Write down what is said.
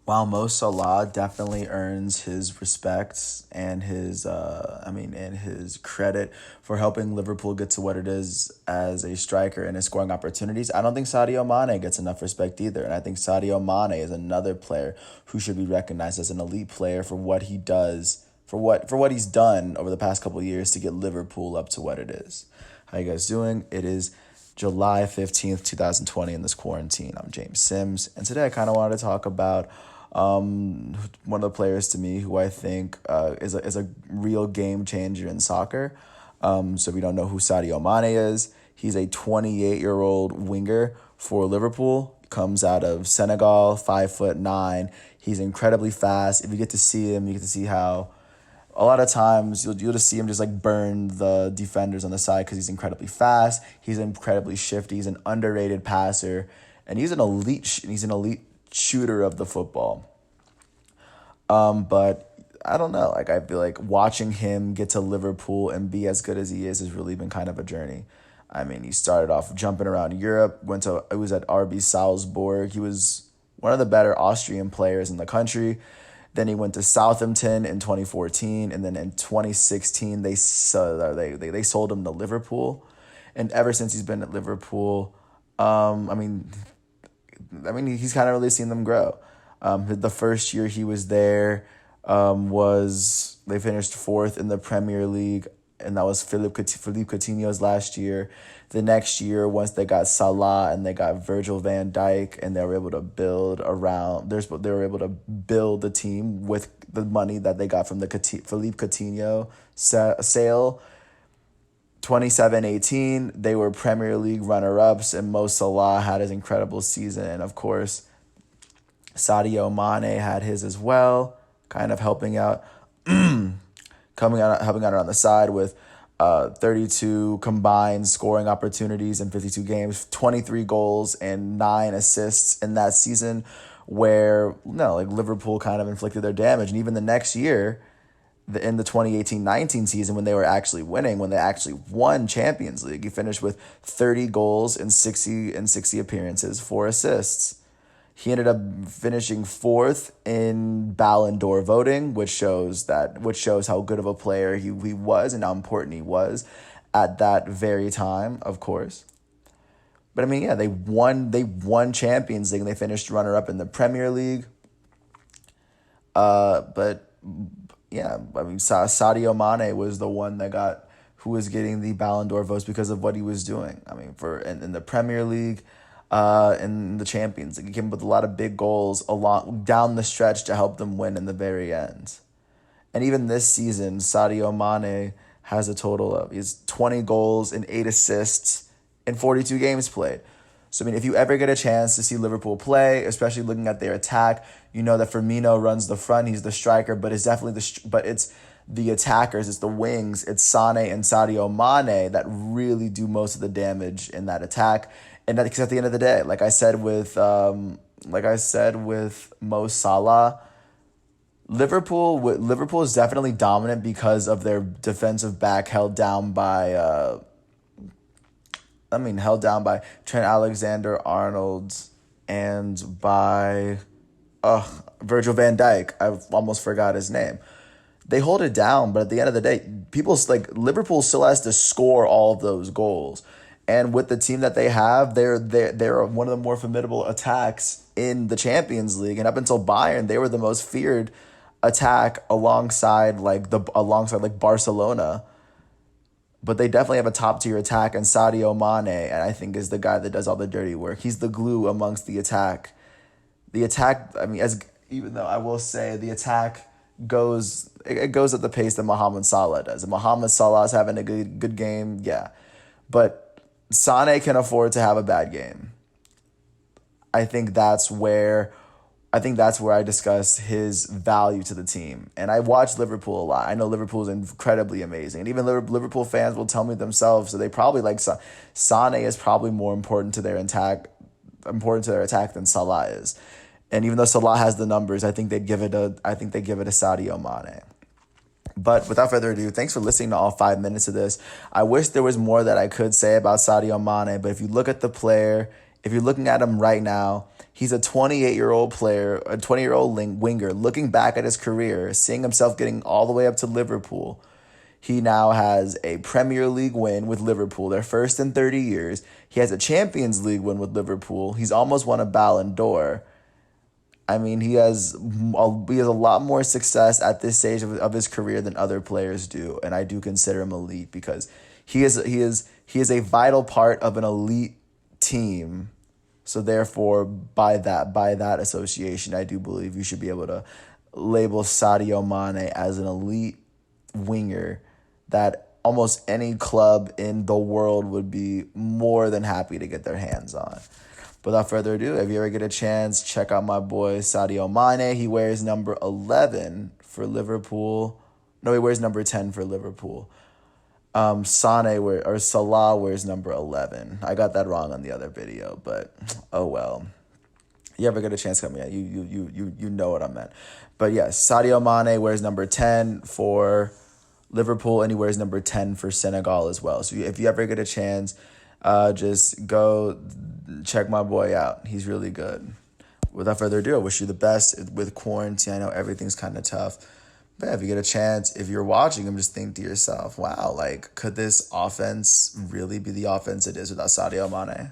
While Mo Salah definitely earns his respect and his credit for helping Liverpool get to what it is as a striker and his scoring opportunities, I don't think Sadio Mane gets enough respect either. And I think Sadio Mane is another player who should be recognized as an elite player for what he does, for what he's done over the past couple of years to get Liverpool up to what it is. How you guys doing? It is July 15th, 2020 in this quarantine. I'm James Sims, and today I kind of wanted to talk about one of the players to me who I think is a real game changer in soccer. So if you don't know who Sadio Mane is, he's a 28-year-old winger for Liverpool. Comes out of Senegal, 5'9". He's incredibly fast. If you get to see him, you get to see how a lot of times you'll just see him just like burn the defenders on the side because he's incredibly fast. He's incredibly shifty. He's an underrated passer, and he's an elite shooter of the football. But I don't know. Like I feel like watching him get to Liverpool and be as good as he is has really been kind of a journey. I mean, he started off jumping around Europe. It was at RB Salzburg. He was one of the better Austrian players in the country. Then he went to Southampton in 2014, and then in 2016 they sold him to Liverpool, and ever since he's been at Liverpool, um, I mean, he's kind of really seen them grow. The first year he was there, was they finished fourth in the Premier League, and that was Philippe Coutinho's last year. The next year, once they got Salah and they got Virgil van Dijk, and they were able to build the team with the money that they got from the Philippe Coutinho sale. 27-18, they were Premier League runner-ups, and Mo Salah had his incredible season. And of course, Sadio Mane had his as well, kind of helping out on the side with 32 combined scoring opportunities in 52 games, 23 goals and 9 assists in that season, where no, like Liverpool kind of inflicted their damage. And even the next year, in the 2018-19 season, when they were actually winning, when they actually won Champions League, he finished with 30 goals in 60 appearances, 4 assists. He ended up finishing fourth in Ballon d'Or voting, which shows how good of a player he was and how important he was at that very time, of course. But I mean, yeah, they won Champions League, and they finished runner up in the Premier League. But yeah, I mean, Sadio Mane was the one who was getting the Ballon d'Or votes because of what he was doing. I mean, in the Premier League, in the Champions League, he came up with a lot of big goals along down the stretch to help them win in the very end. And even this season, Sadio Mane has a total of he's 20 goals and 8 assists in 42 games played. So I mean, if you ever get a chance to see Liverpool play, especially looking at their attack, you know that Firmino runs the front. He's the striker, but it's the attackers, it's the wings, it's Sane and Sadio Mane that really do most of the damage in that attack. And because at the end of the day, like I said with Mo Salah, Liverpool is definitely dominant because of their defensive back held down by Trent Alexander-Arnold and by Virgil van Dijk. I almost forgot his name. They hold it down, but at the end of the day, Liverpool still has to score all of those goals. And with the team that they have, they're one of the more formidable attacks in the Champions League. And up until Bayern, they were the most feared attack alongside Barcelona. But they definitely have a top tier attack, and Sadio Mane, and I think is the guy that does all the dirty work. He's the glue amongst the attack. The attack, I mean, even though I will say the attack goes at the pace that Mohamed Salah does. And Mohamed Salah is having a good game, yeah, but Sane can afford to have a bad game. I think that's where I discuss his value to the team. And I watch Liverpool a lot. I know Liverpool is incredibly amazing. And even Liverpool fans will tell me themselves that they probably like Sane is probably more important to their attack than Salah is. And even though Salah has the numbers, I think they give it a Sadio Mane. But without further ado, thanks for listening to all 5 minutes of this. I wish there was more that I could say about Sadio Mane, but if you look at the player If you're looking at him right now, he's a 28-year-old player, a 20-year-old winger, looking back at his career, seeing himself getting all the way up to Liverpool. He now has a Premier League win with Liverpool, their first in 30 years. He has a Champions League win with Liverpool. He's almost won a Ballon d'Or. I mean, he has a lot more success at this stage of his career than other players do, and I do consider him elite because he is a vital part of an elite team. So therefore, by that association, I do believe you should be able to label Sadio Mane as an elite winger that almost any club in the world would be more than happy to get their hands on. Without further ado, if you ever get a chance, check out my boy Sadio Mane. He wears number 11 for Liverpool. No, he wears number 10 for Liverpool. Salah wears number 11. I got that wrong on the other video, but oh well. You ever get a chance, come in, you know what I meant. But yes, Sadio Mane wears number 10 for Liverpool, and he wears number 10 for Senegal as well. So if you ever get a chance, just go check my boy out. He's really good. Without further ado, I wish you the best with quarantine. I know everything's kind of tough. But yeah, if you get a chance, if you're watching him, just think to yourself, wow, like, could this offense really be the offense it is without Sadio Mane?